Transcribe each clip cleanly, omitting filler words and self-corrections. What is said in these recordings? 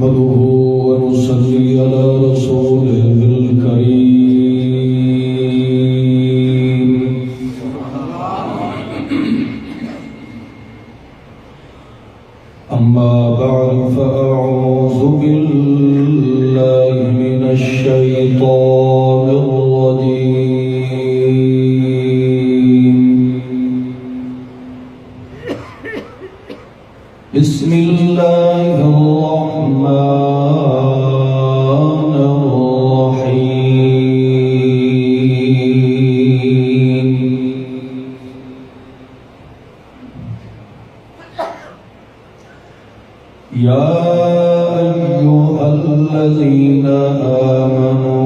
نحمده ونصلي على رسوله الكريم أما بعد فأعوذ بالله من الشيطان الرجيم بسم الله الرحمن الرحيم يا أيها الذين آمنوا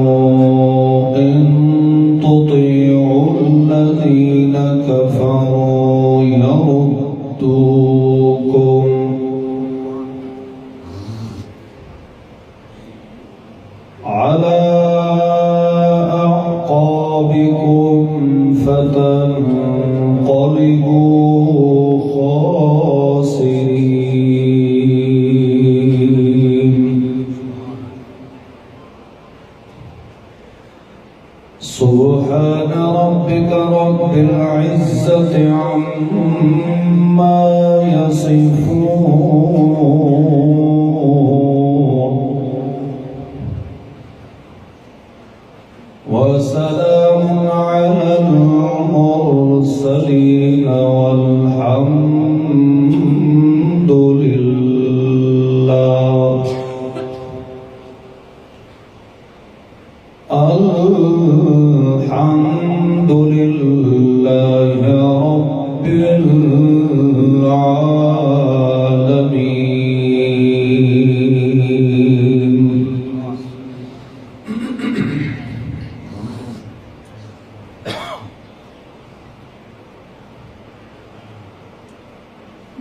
إن تطيعوا الذين كفروا يردوكم على أعقابكم فتنقلبوا خاسرين سبحان ربك رب العزة عما يصفون وسلام على المرسلين والحمد لله الحمد لله رب العالمين.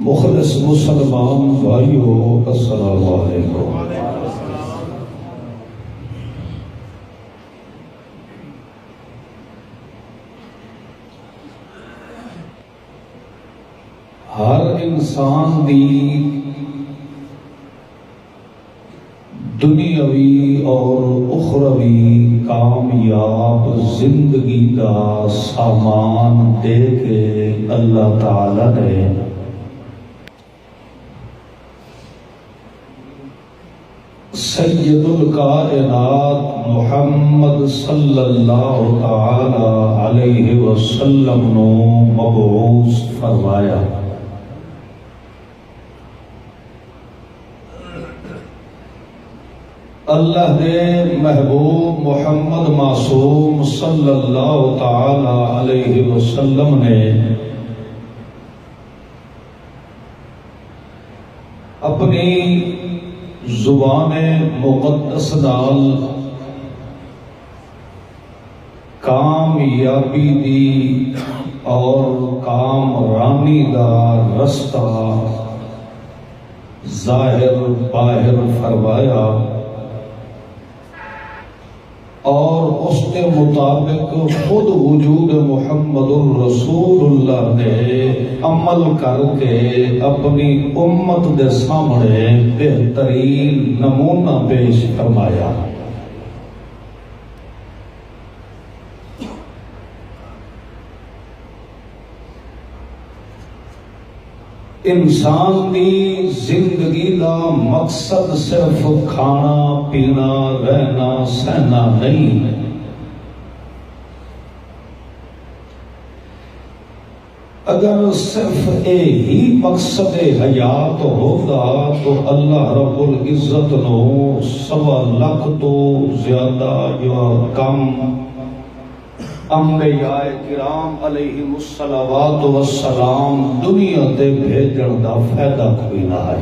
مخلص مسلمان بھائیو السلام علیکم. ہر انسان دی دنیاوی اور اخروی کامیاب زندگی کا سامان دے کے اللہ تعالی نے سید الکائنات محمد صلی اللہ تعالی علیہ وسلم نو مبعوث فرمایا. اللہ نے محبوب محمد معصوم صلی اللہ تعالی علیہ وسلم نے اپنی زبان مقدس نال کامیابی دی اور کامرانی دا رستہ ظاہر باہر فرمایا اور اس کے مطابق خود وجود محمد الرسول اللہ نے عمل کر کے اپنی امت دے سامنے بہترین نمونہ پیش فرمایا. انسان دی زندگی دا مقصد صرف کھانا پینا رہنا سہنا نہیں. اگر صرف یہی مقصد حیات ہوگا تو اللہ رب العزت نو 1.25 لاکھ تو زیادہ یا کم انبیاء کرام علیہم الصلوات والسلام دنیا تے بھیجن دا فائدہ کوئی نہ ہے.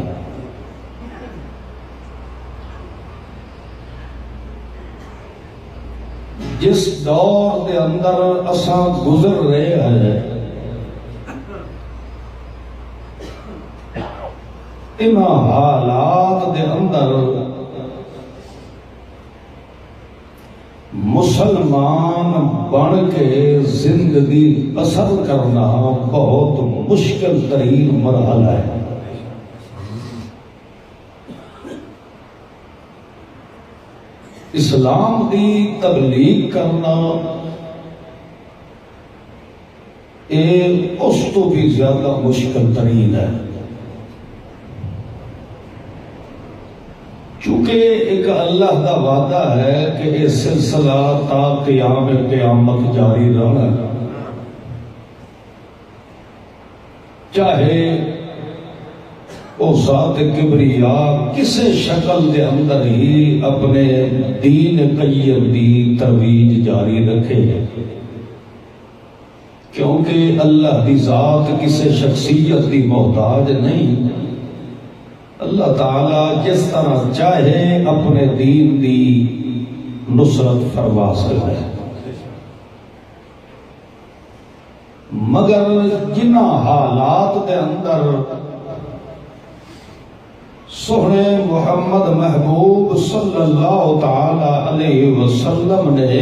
جس دور دے اندر اساں گزر رہے ہیں ان حالات دے اندر مسلمان بن کے زندگی بسر کرنا بہت مشکل ترین مرحلہ ہے. اسلام دی تبلیغ کرنا اس تو بھی زیادہ مشکل ترین ہے، چونکہ ایک اللہ کا وعدہ ہے کہ یہ سلسلہ تا قیام قیامت جاری رہنا، چاہے وہ ذات کبریا کسی شکل دے اندر ہی اپنے دین قیم دی ترویج جاری رکھے، کیونکہ اللہ دی ذات کسی شخصیت دی محتاج نہیں۔ اللہ تعالی جس طرح چاہے اپنے دین دی نصرت فرما سکتا ہے، مگر جنہ حالات دے اندر سونے محمد محبوب صلی اللہ تعالی علیہ وسلم نے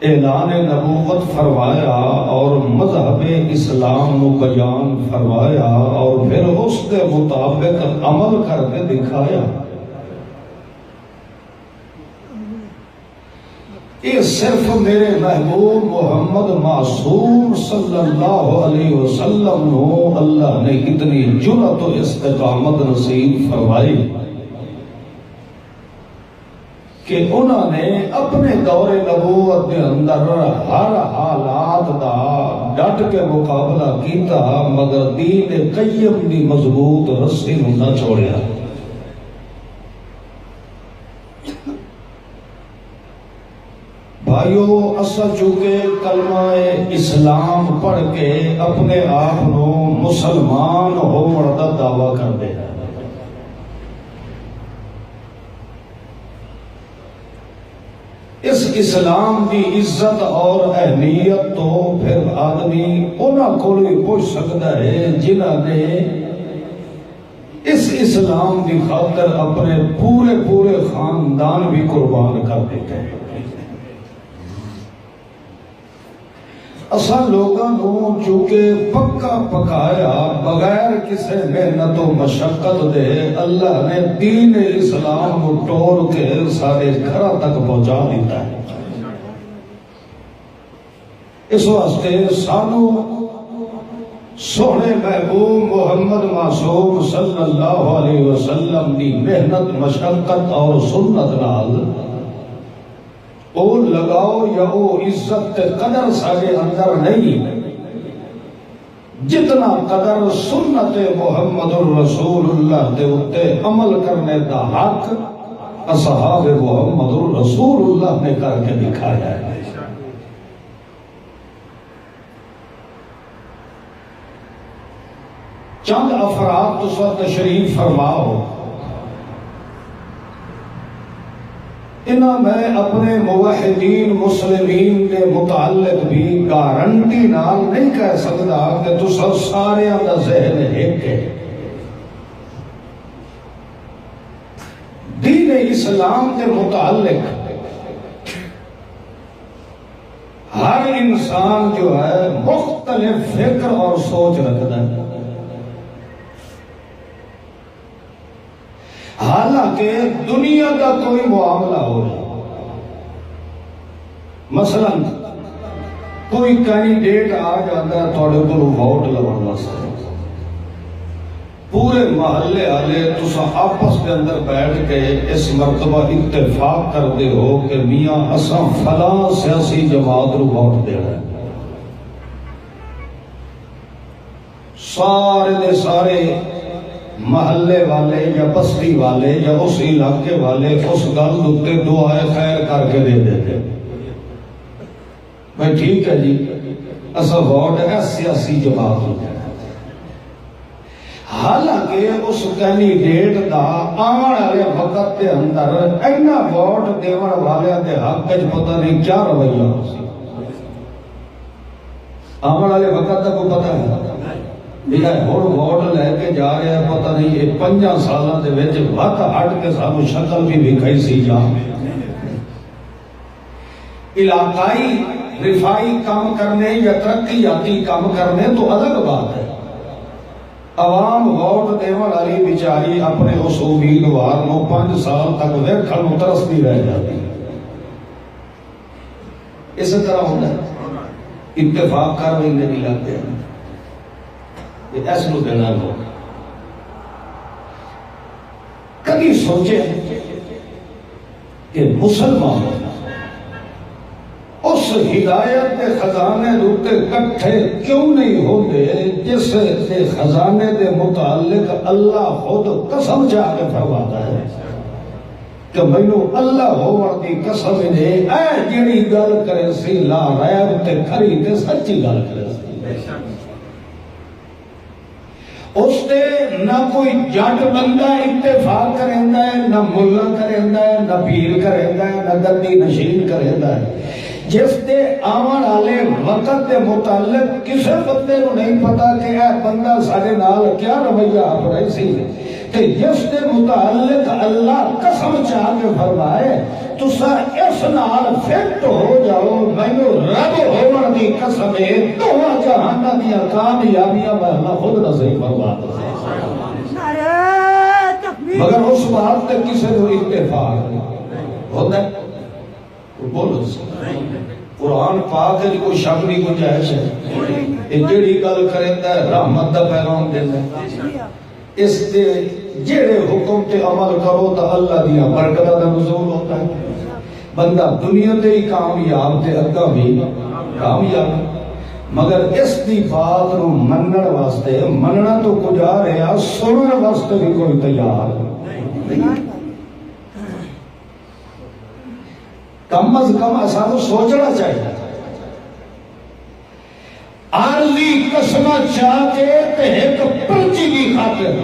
اعلان نبوت فرمایا اور مذہب اسلام کو بیان فرمایا اور پھر اس کے مطابق عمل کر کے دکھایا، یہ صرف میرے محبوب محمد معصوم صلی اللہ علیہ وسلم نو اللہ نے اتنی جرأت و استقامت نصیب فرمائی کہ انہوں نے اپنے دور نبوت کے اندر ہر حالات دا ڈٹ کے مقابلہ کیتا، مگر دین قیم دی مضبوط رسی نہ چھوڑیا۔ بھائیو، اسا چونکہ کلمہ اسلام پڑھ کے اپنے آپ نو مسلمان ہون دا دعویٰ کرتے ہیں، اس اسلام کی عزت اور اہمیت تو پھر آدمی انہاں کو ہی پوچھ سکتا ہے جنہاں نے اس اسلام کی خاطر اپنے پورے خاندان بھی قربان کر دیتے ہیں۔ اساں لوگاں نو چونکہ پکا پکایا بغیر کسی محنت و مشقت دے اللہ نے دین اسلام کو ٹور کے سارے گھر تک پہنچا دیتا ہے۔ اس واسطے سانو سونے محبوب محمد معصوم صلی اللہ علیہ وسلم دی محنت مشقت اور سنت نال او لگاؤ یا او عزت قدر سارے اندر نہیں جتنا قدر سنت محمد الرسول اللہ دے اتے عمل کرنے دا حق اصحاب محمد الرسول اللہ نے کر کے دکھایا ہے۔ چند افراد تو تشریف فرماؤ، انہاں میں اپنے موحدین مسلمین کے متعلق بھی گارنٹی نال نہیں کہہ سکتا کہ تسا سارے دا ذہن ایک ہے۔ دین اسلام کے متعلق ہر انسان جو ہے مختلف فکر اور سوچ رکھتا ہے، حالانکہ دنیا کا کوئی معاملہ ہو رہا، مثلا کوئی کینڈیڈیٹ آ جاتا ہے تھوڑے کو ووٹ لگانے واسطے، پورے محلے والے تسا آپس کے اندر بیٹھ کے اس مرتبہ اتفاق کرتے ہو کہ میاں اساں فلاں سیاسی جماعت کو ووٹ دینا ہے، سارے دے سارے محلے والے یا بستی والے یا اس علاقے والے اس گل دے دعائے خیر کر کے دے دیتے، میں ٹھیک ہے جی ایسا ووٹ ہے سیاسی جماعت ہو جائے۔ حالانکہ اس کینڈیڈیٹ دا آن والے وقت کے اندر اینا ووٹ دیون والے دے حق وچ پتہ نہیں کیا رویہ ہو سی، آن والے وقت کا کوئی پتہ ہے میرا ہور ووٹ لے کے جا رہا ہے، پتہ نہیں یہ 5 سالوں دے وچ وقت ہٹ کے سانو شکل بھی وکھائی سی جا۔ علاقائی رفائی کام کرنے یا ترقیاتی کام کرنے تو الگ بات ہے، عوام ووٹ دیون والی بیچاری اپنے اس امیدوار نو 5 سال تک ویکھن نوں ترستی رہ جاتی. اس طرح ہوتا ہے اتفاق کر مہینے بھی لگتے ہیں. یہ اس نو دینا لوگ کبھی سوچے کہ مسلمان اس ہدایت کے خزانے دوتے کٹھے کیوں نہیں ہوتے جس کے خزانے کے متعلق اللہ خود قسم چاہ کے فرماتا ہے کہ مینوں اللہ ہون دی قسم دے اے جڑی گل کرے سی لا ریب تے کھری تے سچی گل کرے سی. اس تے نہ کوئی جٹ بندہ اتفاق کریندا ہے، نہ ملا کریندا ہے، نہ پیر کریندا ہے، نہ گدی نشین کریندا ہے. جس دے آون والے وقت دے متعلق کسے بندے نو نہیں پتا کہ اے بندہ سارے نال کیا رویہ اپنا سی، کہ جس دے متعلق اللہ قسم چاہ کے فرمائے تسا اس نال فٹ ہو جاؤ مینوں رب ہون دی قسم ہے دوواں جہاناں دی کامیابیاں میں اللہ خود نصیب فرما دے. مگر اس بات تے کسے کو اتفاق ہوتا ہے. بولو قرآن پاک ہے کوئی شک نہیں گنجائش ہے. یہ جیڑی گل کریندا ہے رحمت دا پیغام دیندا ہے. اس دے جیڑے حکم تے عمل کرو تو اللہ دیا برکتاں دا نزول ہوتا ہے. بندہ دنیا تے ہی کامیاب تے اگا بھی کامیاب. مگر اس دی بات نو منن واسطے مننا تو کجا رہا سنن واسطے بھی کوئی تیار نہیں. کم از کم ایسا تو سوچنا چاہیے. عارضی قسم چاہ کے ایک پرچی کی خاطر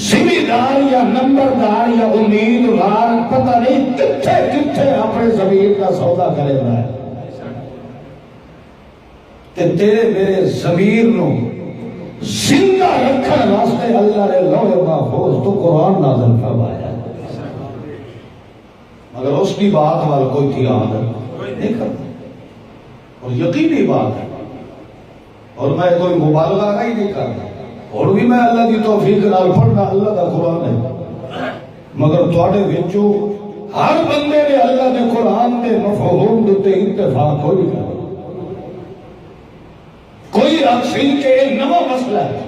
ذمہ دار یا نمبردار یا امیدوار پتہ نہیں کتھے کتھے اپنے ضمیر کا سودا کرے گا ہے کہ تیرے میرے ضمیر نو زندہ رکھنے واسطے اللہ نے لوح محفوظ تو قرآن نازل فرمایا. مگر اس کی بات وال کوئی دھیان نہیں کرتا اور یقینی بات ہے. اور میں کوئی مبالغہ ہی نہیں کرتا. اور بھی میں اللہ کی توفیق نال پڑھنا اللہ کا قرآن ہے. مگر تواڈے وچوں ہر بندے نے اللہ کے قرآن کے مفہوم دے اتفاق ہو نہیں. کوئی اکسی کہ یہ نواں مسئلہ ہے.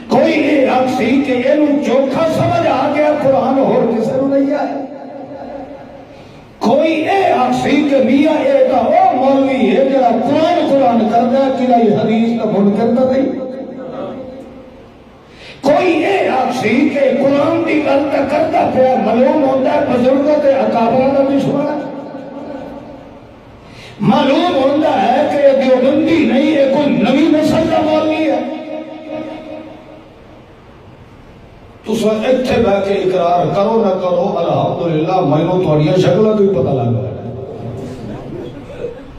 کوئی یہ اکسی کہ یہ چوکھا سمجھ آ گیا قرآن اور کسی کو نہیں آیا. کوئی اے اکسی کہ میاں اے دا او مولوی ہے جڑا قرآن کردا ہے کہ یہ حدیث کا منکر تا نہیں. کوئی اے اکسی کہ قرآن دی گل تے کردا پیا معلوم ہوتا ہے بزرگوں تے اکابر دا دشمن ہے. معلوم ہوتا ہے کہ یہ دیوبندی نہیں ہے کوئی نبی نسل کا مولوی ہے. تسا اتھے بیٹھ کے اقرار کرو نہ کرو الحمدللہ مینوں تہاڈیاں شکلاں تو ہی پتہ لگ گیا.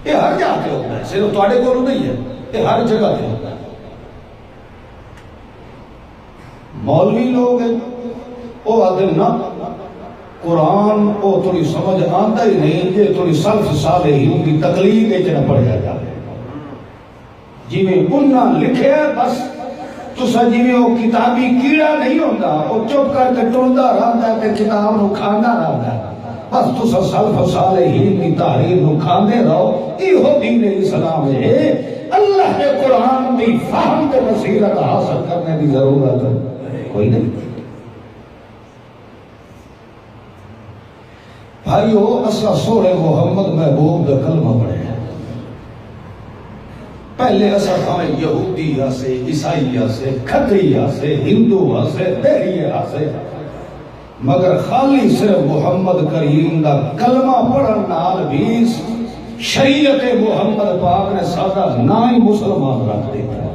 یہ ہر جگہ تے ہوتا ہے صرف تہاڈے کول نہیں ہے. یہ ہر جگہ تے ہوتا ہے. مولوی لوگ ہیں وہ آتے نا قرآن وہ تھوڑی سمجھ آتا ہی نہیں کہ تھوڑی سلف صالحین کی تقلید وچ نہ پڑھیا جائے. جویں انہاں لکھیا بس تسا جویں وہ کتابی کیڑا نہیں ہوندا وہ چپ کر کے ٹردا رہندا ہے تے کتاب نو کھاندا رہندا ہے. بس تسا سلف صالحین کی تحریر نو کھاندے رہو. ایہو دین اسلام ہے. اللہ کے قرآن دی فہم تے بصیرت حاصل کرنے دی ضرورت کوئی نہیں. بھائیو اسا سونے محمد محبوب دا کلمہ پڑھے ہیں. پہلے اسا ہمیں یہودی ہاسے عیسائی ہاسے کھتری ہاسے ہندو ہاسے دہری ہاسے مگر خالی صرف محمد کریم دا کلمہ پڑھن نال بھی شریعت محمد پاک نے سادہ نہ ہی مسلمان رکھ دیتا.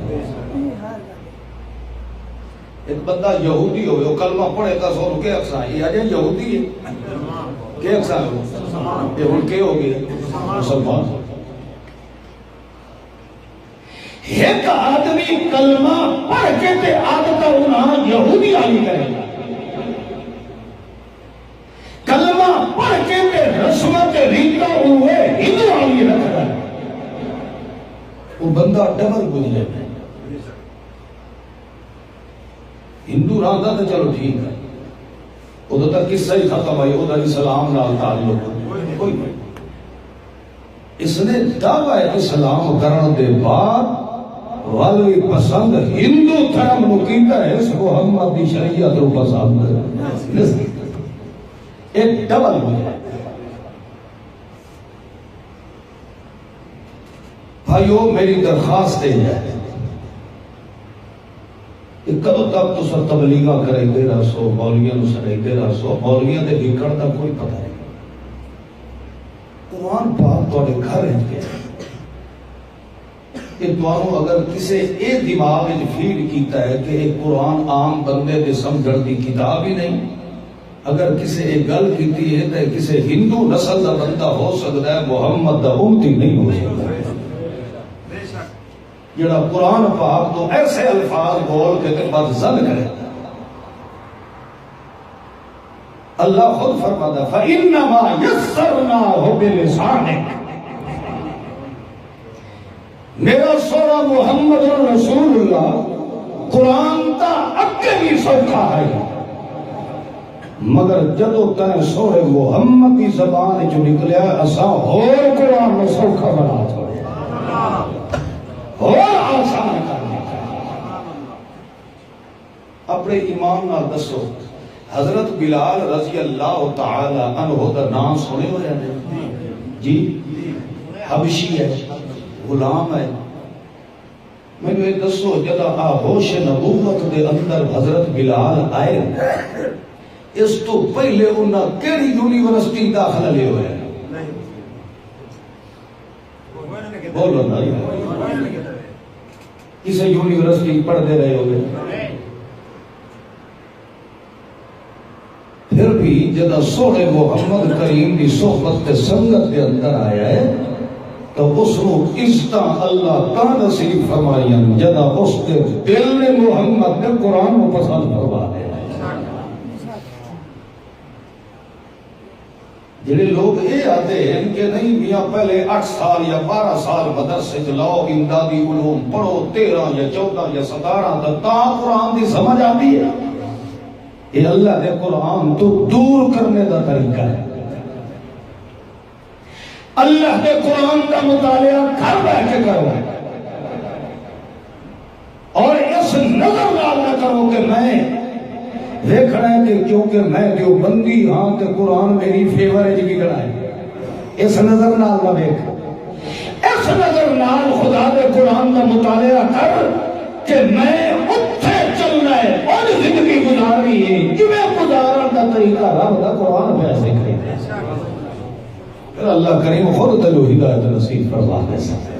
ایک بندہ یہودی ہوئے وہ کلمہ پڑھے گا سو رکے اکساں یہ آجائے یہودی ہے کہ اکساں یہ ان کے ہوگی مسلمان. ایک آدمی کلمہ پڑھ کے تے عادتہ انہاں یہودی آلی کرے گا. کلمہ پڑھ کے تے رسمت ریتہ ہوئے ہندو آلی رکھ رہا ہے. وہ بندہ ڈبل گزرے میں ہندو رہتا تو چلو ٹھیک ہے، ادو تک قصہ ہی ختم ہوئی، وہ اسلام نال تعلق کوئی نہیں۔ اس نے دعوی اسلام کرن دے بعد والی پسند ہندو دھرم نو کیتا ہے، اس محمد دی شریعت نو پسند ایک ڈبل ہو جائے۔ بھائیو میری درخواست ہے کہ کدو تک تو تبلیغاں کرائیندے رہ سو، مولویاں نو سنائیندے رہ سو، مولویاں دے وکڑ دا کوئی پتہ نہیں۔ قرآن پاک تواڈے گھر رہ کے کہ تانوں اگر کسے اے دماغ وچ فیڈ کیتا ہے کہ ایک قرآن عام بندے دے سمجھن دی کتاب ہی نہیں، اگر کسے ایک گل کیتی ہے تو کسے ہندو نسل دا بندہ ہو سکتا ہے، محمد دا امتی نہیں ہو سکتا جڑا قرآن پاک تو ایسے الفاظ بول کے تے بد زن کرے۔ اللہ خود فرماتا ہے فَإِنَّمَا يَسَّرْنَاهُ بِلِسَانِكَ، میرا سونا محمد رسول اللہ قرآن تا اگے بھی سوکھا ہے، مگر جدو تائیں سورے محمد کی زبان جو نکلیا اساں اور قرآن میں سوکھا بنا چھوڑے اور آسان کرنے کا۔ اپنے ایمان نال دسو، حضرت بلال رضی اللہ تعالی عنہ دا نام سنے ہوئے ہیں جی؟ حبشی ہے، غلام ہے۔ میں نے دسو جدا آغوش نبوت دے اندر حضرت بلال آئے، اس تو پہلے انہاں کیڑی یونیورسٹی داخلہ لے ہوئے ہیں؟ بولو نا، کسے یونیورسٹی پڑھ دے رہے ہوئے؟ پھر بھی جدا سونے محمد کریم کی صحبت کے سنگت کے اندر آیا ہے تو اس کو عزت اللہ تا نصیب فرمائیں جدا اس کے دل نے محمد نے قرآن کو پسند فرما دیا۔ جڑے لوگ یہ آتے ہیں کہ نہیں میاں پہلے 8 سال یا 12 سال مدرسے چلاؤ، امدادی علوم پڑھو، 13 یا 14 یا 17 تا قرآن دی سمجھ آتی ہے، یہ اللہ دے قرآن تو دور کرنے کا طریقہ ہے۔ اللہ دے قرآن کا مطالعہ گھر بیٹھ کے کرو اور اس نظر نال نہ کرو کہ میں دیکھنا ہے کہ کیونکہ میں دیوبندی ہاں تو قرآن میری فیور ہے جی گڑا ہے، اس نظر نال نہ دیکھ، اس نظر نال خدا دے قرآن کا مطالعہ کر کہ میں اتھے چلنا ہے اور زندگی گزارنی ہے، کیویں گزارن کا طریقہ رب دا قرآن پہ ایسے کرے، پھر اللہ کریم خود دل و ہدایت نصیب فرما دے سکتے۔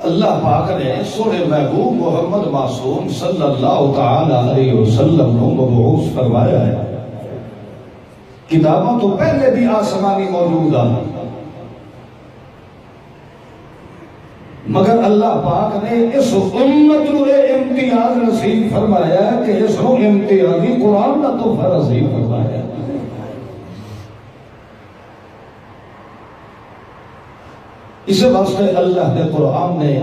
اللہ پاک نے سورہ محبوب محمد معصوم صلی اللہ تعالی علیہ وسلم کو مبعوث فرمایا ہے۔ کتابوں تو پہلے بھی آسمانی موجود ہیں، مگر اللہ پاک نے اس امت کو امتیاز نصیب فرمایا ہے کہ اس کو امتیازی قرآن کا تحفہ نصیب فرمایا ہے۔ اس واسطے اللہ کے قرآن نے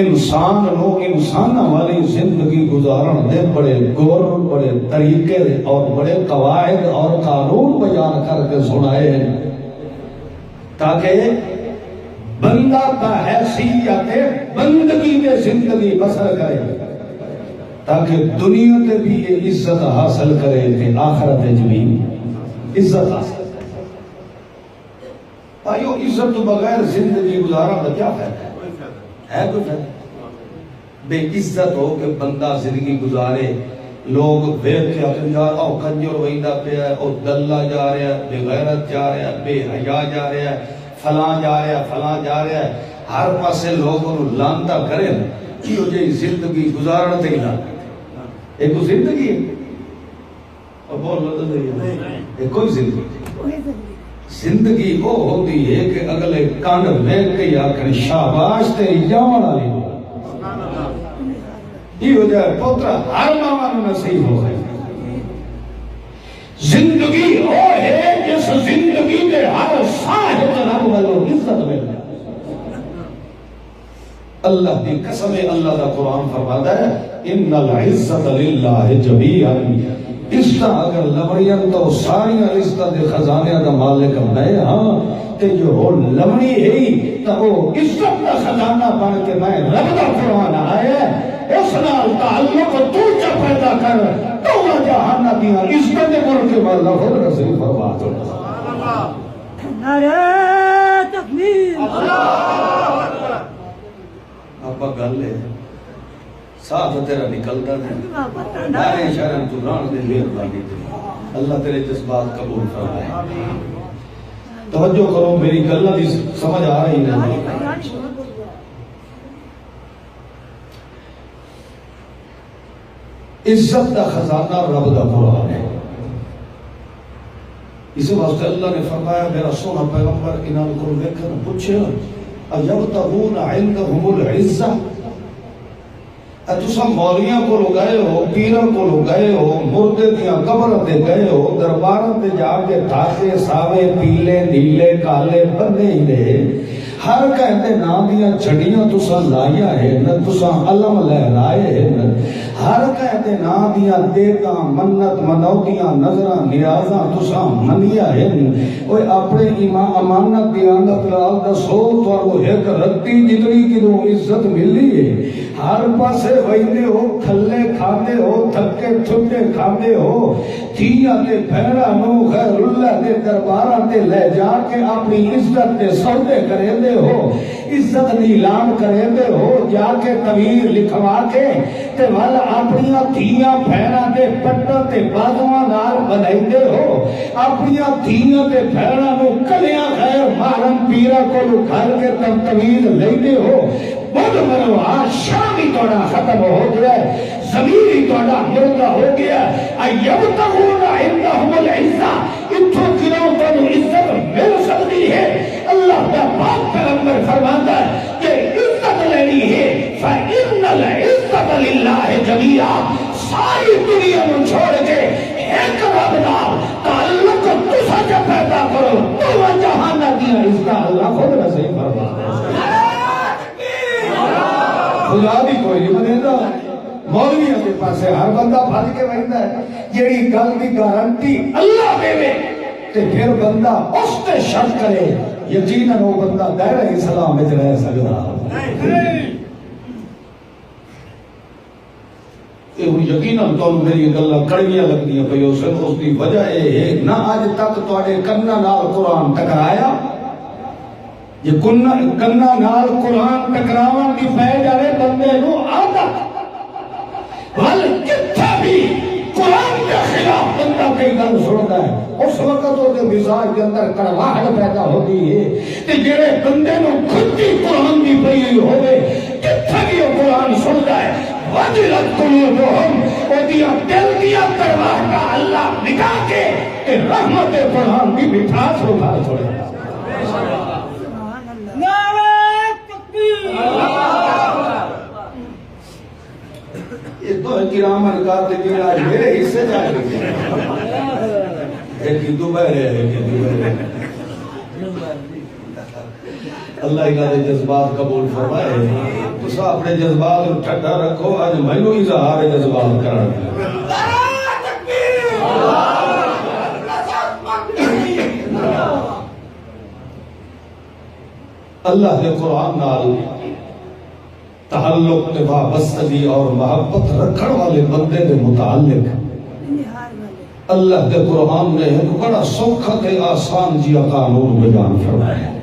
انسان نو انسان والی زندگی گزارن دے بڑے گور، بڑے طریقے اور بڑے قواعد اور قانون بیان کر کے سنائے ہیں تاکہ بندہ کا حیثیت بندگی میں زندگی بسر کرے، تاکہ دنیا تے بھی یہ عزت حاصل کرے تے آخرت بھی عزت حاصل۔ بھائیو عزت تو بغیر زندگی گزارا تو کیا فائدہ ہے؟ کوئی فائدہ؟ بے عزت ہو کہ بندہ زندگی گزارے، لوگ دیکھ کے اپنے یار او کنجر ویندا پیا ہے، او دلہ جا رہا ہے، بے غیرت جا رہا ہے، بے حیا جا رہا ہے، فلاں جا رہا ہے، فلاں جا رہا ہے، ہر پاسے لوگوں لانتا کرے کی ہو جائے زندگی گزارن تے لا ایک زندگی ہے اور بول نہیں کوئی زندگی زندگی وہ ہوتی ہے کہ اگلے کان ویکھ کے آخر شاباش تیری جاون والی یہ ہو جائے پوترا ہر ماما نو نصیب ہو گئے۔ زندگی وہ ہے جس زندگی میں ہر ساہ رب والو عزت مل جائے۔ اللہ کی قسم ہے، اللہ کا قرآن فرماتا ہے ان العزت للہ جمیعا، عزت اگر لمڑیاں تو ساری عزت دے خزانے دا مالک میں ہاں، تے جو ہو لمڑی ہے تو وہ عزت دا خزانہ بن کے میں رب دا قرآن آیا ہے، اس نال تعلق تو چا پیدا کر تو جہان دیا عزت دے ملک والا خود رسول فرما دو نعرہ تکبیر، آپ گل ہے ساتھ تیرا نکلتا ہے نارے شرم تو ران دے مہربانی دے، اللہ تیرے جذبات قبول فرمائے۔ توجہ کرو میری گل دی سمجھ آ رہی ہے؟ عزت دا خزانہ رب دا قرآن ہے، اس واسطے اللہ نے فرمایا میرا سونا پیغمبر انہاں کو دیکھن پوچھے ایبتغون عندهم العزہ، تسا مولیاں کو گئے ہو، پیراں کو گئے ہو، مردے دیاں قبراں تے گئے ہو، درباراں تے جا کے دھاگے ساوے پیلے نیلے کالے بندے نے ہر کہتے نام دیاں چھڑیاں تسا لائیاں ہیں، تسا علم لہرائے ہیں، ہر کہتے نام دیاں دیتاں منت منوتیاں نظراں نیازاں تسا منیا ہیں، وہ اپنے ایمان امانت دیانت لال دسو تو وہ ایک رتی جتنی کی دو عزت ملی ہے، ہر پاسے ویندے ہو، کھلے کھاتے ہو، تھکے تھکے کھاتے ہو، تھیاں تے بھیڑا نو غیر اللہ دے درباراں تے لے جا کے اپنی عزت تے سودے کریں دے ہو، عزت نیلام کریں دے ہو، جا کے طویل لکھوا کے تے والا اپنیاں تھیاں بھیڑا تے پٹا تے بازواں نال بنائی دے ہو، اپنیاں تھیاں تے بھیڑا نو کلیاں خیر مارم پیرا کو لو گھر کے طویل لے دے ہو، بدھ مرو آج شامی توڑا ختم ہو گیا ہے، زمینی توڑا مردہ ہو گیا ہے، ایبتغون عندهم العزہ، اتھو کنوں تو عزت مل سکتی ہے۔ اللہ کا پاک پیغمبر فرماتا ہے کہ عزت لینی ہے فَإِنَّ الْعِزَّةَ لِلَّهِ جَمِيعًا، ساری دنیا میں چھوڑ کے ایک رب نال تعلق تسا جب پیدا کرو تو جہان دیا عزت اللہ خود رسے فرماتا ہے۔ خدا بھی کوئی نہیں بنےگا، مولویوں کے پاس ہر بندہ بھاج کے رہتا ہے، یہی گل کی گارنٹی اللہ دے تے پھر بندہ اس تے شک کرے، یقیناً وہ بندہ دائرہ اسلام میں رہ سکتا۔ یقیناً تو میری گلاں کڑویاں لگدیاں پئی اس کی وجہ یہ ہے نہ اج تک تواڈے کناں نال قرآن ٹکرایا، یہ کناں نال قرآن ٹکراون دی پے جاوے بندے نو عادت، بل کتھا بھی قرآن کے خلاف بندہ کوئی گل سنتا ہے اس وقت وہ مزاج کے اندر کڑواہٹ پیدا ہوتی ہے، تے جڑے بندے نو کھٹی قرآن دی پئی ہوے کتھا بھی وہ قرآن سنتا ہے وجلت قلوبہم، اودیاں دل دیا کڑواہٹ اللہ نکال کے تے رحمت قرآن دی مٹھاس اٹھا چھوڑے۔ یہ تو کرام ارکات کے آج میرے حصے جا گئے، ایک کی دوبہر ہے ایک کی دوبہر ہے۔ اللہ کا جذبات قبول فرمائے، تو اپنے جذبات ٹھنڈا رکھو، آج میں نے اظہار جذبات کرنا۔ اللہ کے قرآن نال تعلق وابستگی اور محبت رکھن والے بندے دے متعلق اللہ کے قرآن نے ایک بڑا سوکھا تے آسان جیا قانون بیان فرمایا ہے۔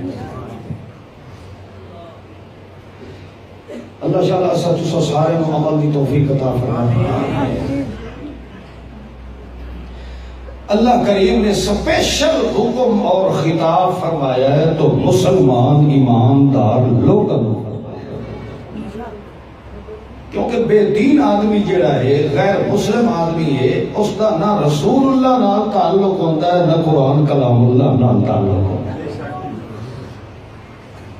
اللہ شاء سچ سارے کو عمل کی توفیق عطا فرمائے۔ اللہ کریم نے سپیشل حکم اور خطاب فرمایا ہے تو مسلمان ایماندار لوگوں کو، کیونکہ بے دین آدمی جڑا ہے غیر مسلم آدمی ہے اس کا نہ رسول اللہ نال تعلق ہوتا ہے نہ قرآن کلام اللہ نال تعلق ہوتا ہے۔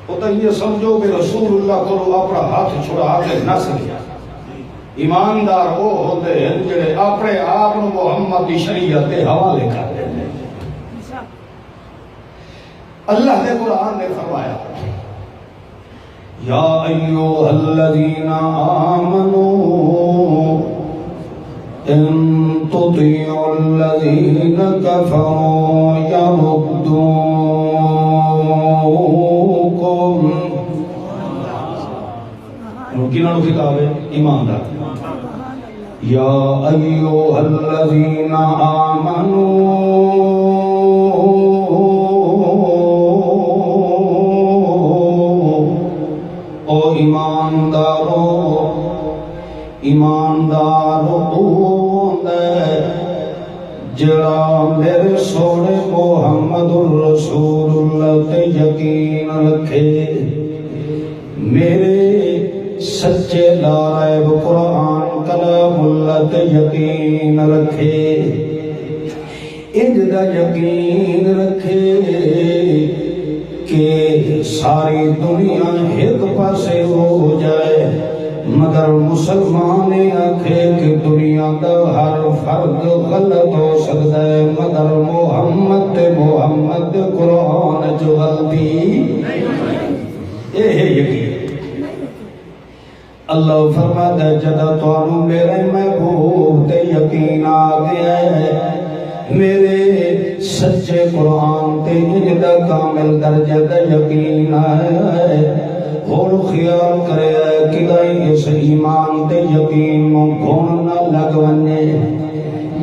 وہ تو یہ سمجھو کہ رسول اللہ کو اپنا ہاتھ چھڑا کے نہ سکیا، ایماندار وہ ہوتے ہیں جڑے اپنے آپ محمد کی شریعت کے حوالے کرتے ہیں۔ اللہ نے قرآن نے فرمایا یا ایھا الذین آمنوا ان تطیعوا الذین کفروا یردوکم. کنہوں خطاب ہے؟ ایماندار. یا ایھا الذین آمنوا او ایماندارو جڑا میرے سونے محمد الرسول اللہ تے یقین رکھے، میرے سچے لا ریب قرآن کلام اللہ تے یقین رکھے، انج دا یقین رکھے کہ ساری دنیا ایک پاسے ہو جائے، مگر مسلمان آکھے کہ دنیا دا ہر فرد غلط ہو سکتا ہے مگر محمد قرآن جو غلطی. یہ ہے یقین. اللہ فرماتا ہے جدا تانوں میرے محبوب تے یقین آ گیا ہے، میرے سچے قرآن تے جدا کامل درجہ دا یقین آیا ہے، اور خیال کرے کہ اس ایمان تے یقین نو گھن نہ لگ ونے،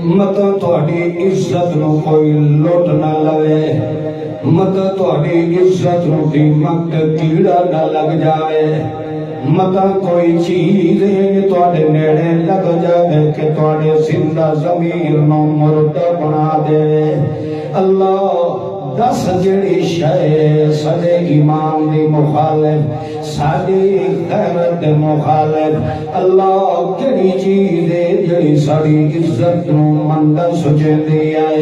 مت تہاڈی عزت نو کوئی لٹ نہ لوے، مت تہاڈی عزت نو دیمک کیڑا نہ لگ جائے، مت کوئی چیز تہاڈے نیڑے لگ جائے کہ تہاڈے زندہ ضمیر نو مردہ بنا دے. اللہ دس جڑی شے سارے ایمان دی مخالف، ساری غیرت دے مخالف، اللہ کیڑی چیز ہے جڑی ساری عزت نو مندا سجدی ہے،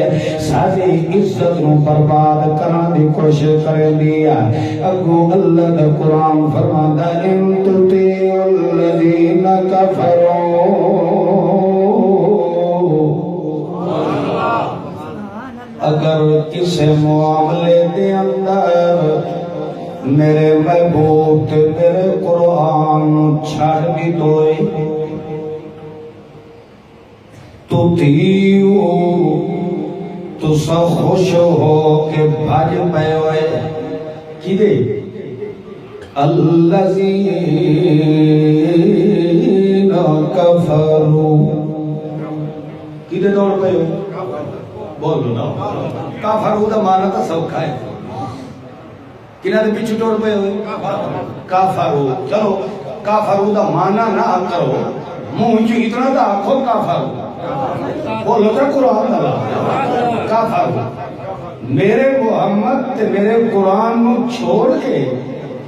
ساری عزت نو برباد کرن دی کوشش کردی ہے. اگو اللہ دا قرآن فرماتا ہے ان تطیعوا الذین کفروا، اگر کسی معاملے دے اندر میرے محبوب تے میرے قرآن چھڑ بھی دوئے تو تیو تو سا خوش ہو کہ بھاج پہ ہوئے کی دے الذین کفروا کی دے دوڑ پہ ہوئے بولو نا. کافرو دا مانا تا سوکھا ہے، کنہ دے پیچھے ٹوڑ پہ ہوئے کافرو. چلو کافرو دا مانا نہ کرو، منہ جو اتنا دا آکھو کافرو. بولو تا قرآن دا کافرو. میرے محمد تے میرے قرآن نو چھوڑ کے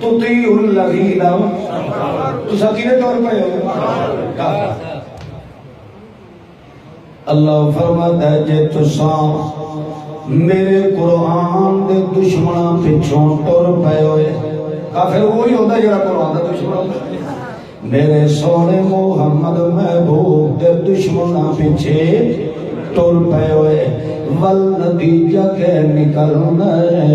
تطیعوا الذین، تو سکینے ٹوڑ پہ ہوئے کافرو. اللہ فرماتا ہے جے تساں میرے قرآن دے دشمناں پچھوں ٹر پے ہوئے، کافر وہی ہوتا ہے جڑا قرآن دا دشمن ہوتا ہے. میرے سونے محمد محبوب دے دشمناں پیچھے ٹر پے ہوئے، والنتیجہ کہ نکلنا ہے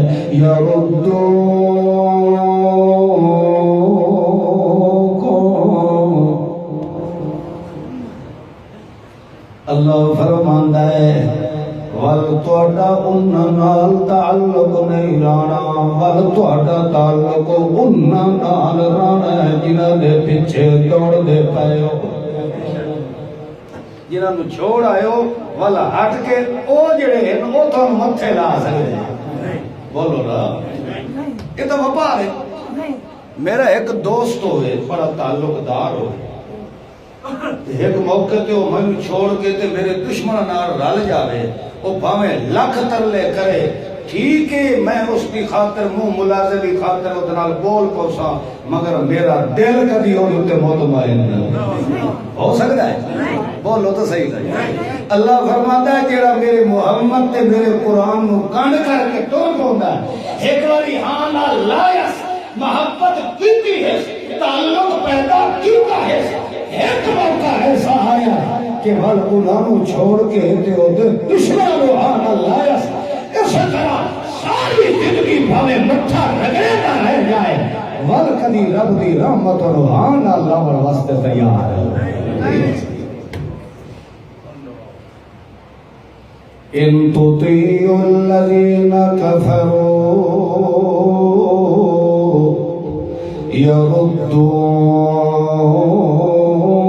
اللہ فرماندا ہے ول تہاڈا انہاں نال تعلق نہیں رہنا، ول تہاڈا تعلق انہاں نال رہنا ہے جنہاں دے پیچھے دوڑ دے پئے ہو، جنہاں نو چھوڑ آئے ہو ول ہٹ کے او جڑے ہیں او تھانوں متھے لا سکدے ہیں. بولو نا یہ تو وپار ہے. میرا ایک دوست ہوئے بڑا تعلق دار ہوئے، ایک موقع تے وہ میں چھوڑ کے تے میرے دشمن نال رل جاوے، وہ بھاویں لکھ ترلے کرے، ٹھیک ہے میں اس کی خاطر منہ ملازم کی خاطر اس نال بول پوسا، مگر میرا دل کبھی ہوتے مطمئن ہو سکتا ہے. بولو تو صحیح ہے. اللہ فرماتا ہے جڑا میرے محمد تے میرے قرآن نو کنڈ کر کے توڑ پوندا ہے، ایک باری ہاں نال لائس محبت کیتی ہے، تعلق پیدا کیتا ہے، ایک موقع ایسا آیا کہ ول انہوں چھوڑ کے تے اودے دشمن نو ہاں نال لائس. اس طرح ساری زندگی بھاوے مٹھا رگڑے نہ رہ جائے، ول کدی رب دی رحمت اور روحان اللہ واسطے تیار ہے ان تطیعوا الذین کفروا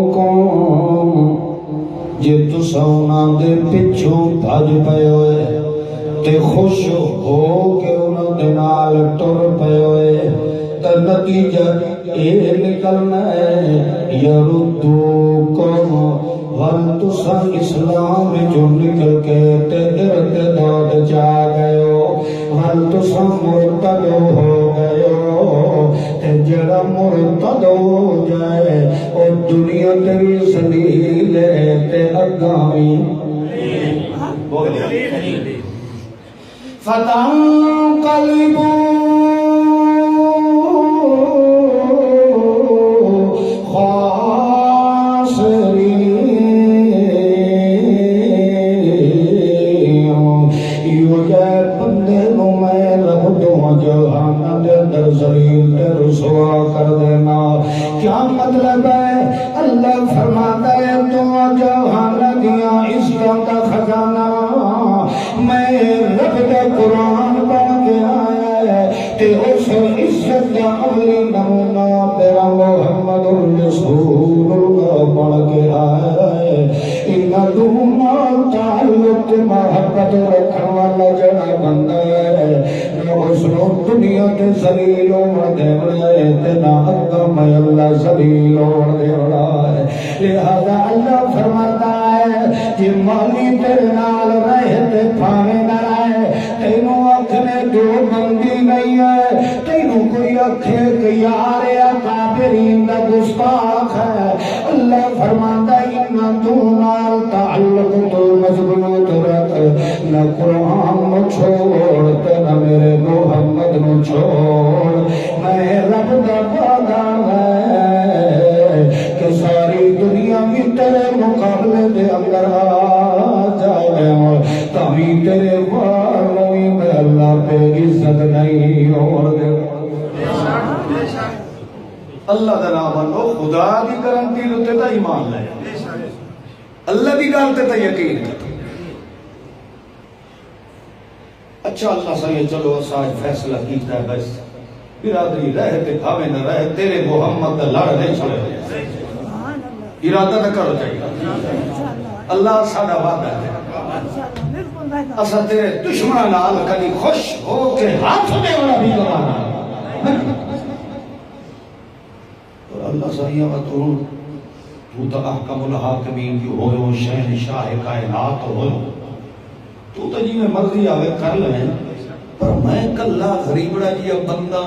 یردوکم جے تساں انہاں دے پچھوں بھج پئے ہوئے تے خوش ہو کے انہاں دے نال ٹر پئے ہوئے تے نتیجہ اے نکلنا ہے یردوکم ول تساں اسلام جو نکل کے تے ارتداد جا گئے ہو ول تساں مرتد ہو گئے ہو تے جڑا مرتد ہو جائے او دنیا تیری ذلیل ہے تے اگامی فتنقلبوا رسوا کر دینا کیا مطلب ہے اللہ فرماتا ہے تو جہان دیا عزتوں کا خزانہ میں رب کا قرآن پڑھ کے آیا ہے تے اس عزت کا عملی نمونہ تیرا محمد رسول اللہ پڑھ کے آیا ہے ان دونوں تعلق محبت رکھنے والا جڑا بندہ ہے اس نو دنیا تے ذلیل ہو دے ہے تے نہ اگم اللہ ذلیل ہو دے ہے لہذا اللہ فرماتا ہے کہ مالی تیرے نال رہے تے پھاوے نہ رہے تینوں اکھنے دو بندی نہیں ہے تینوں کوئی اکھے کہ یار یا کافرین دا گستاخ ہے اللہ فرماتا ہے نہ تو نال تعلق تو مضبوط رکھ نہ قرآن نو چھوڑ تے نہ میرے محمد نو چھوڑ میں رب دا وعدہ ہے کہ ساری دنیا بھی تیرے مقابلے دے اندر آ جائے تبھی تیرے والوں میں اللہ پہ عزت نہیں اور دے اللہ دا نام لو خدا دی گارنٹی تے تے ایمان لے اللہ دی گل تے یقین اچھا اللہ صحیح چلو آج فیصلہ کیتا ہے بس برادری رہے تے کھاوے نہ رہے تیرے محمد دا لڑ نہیں چھڑے ارادہ نہ کرو چاہیے اللہ ساڈا وعدہ ہے اسا تیرے دشمناں نال کدی خوش ہو کے ہاتھ دے والا بھی گوانا اور اللہ صحیح و تو احکم الحاکمین جو ہوئے شہنشاہ کائنات ہوئے تو جی میں مرضی آوے کر لیں پر میں کلہ غریبڑا جی بندہ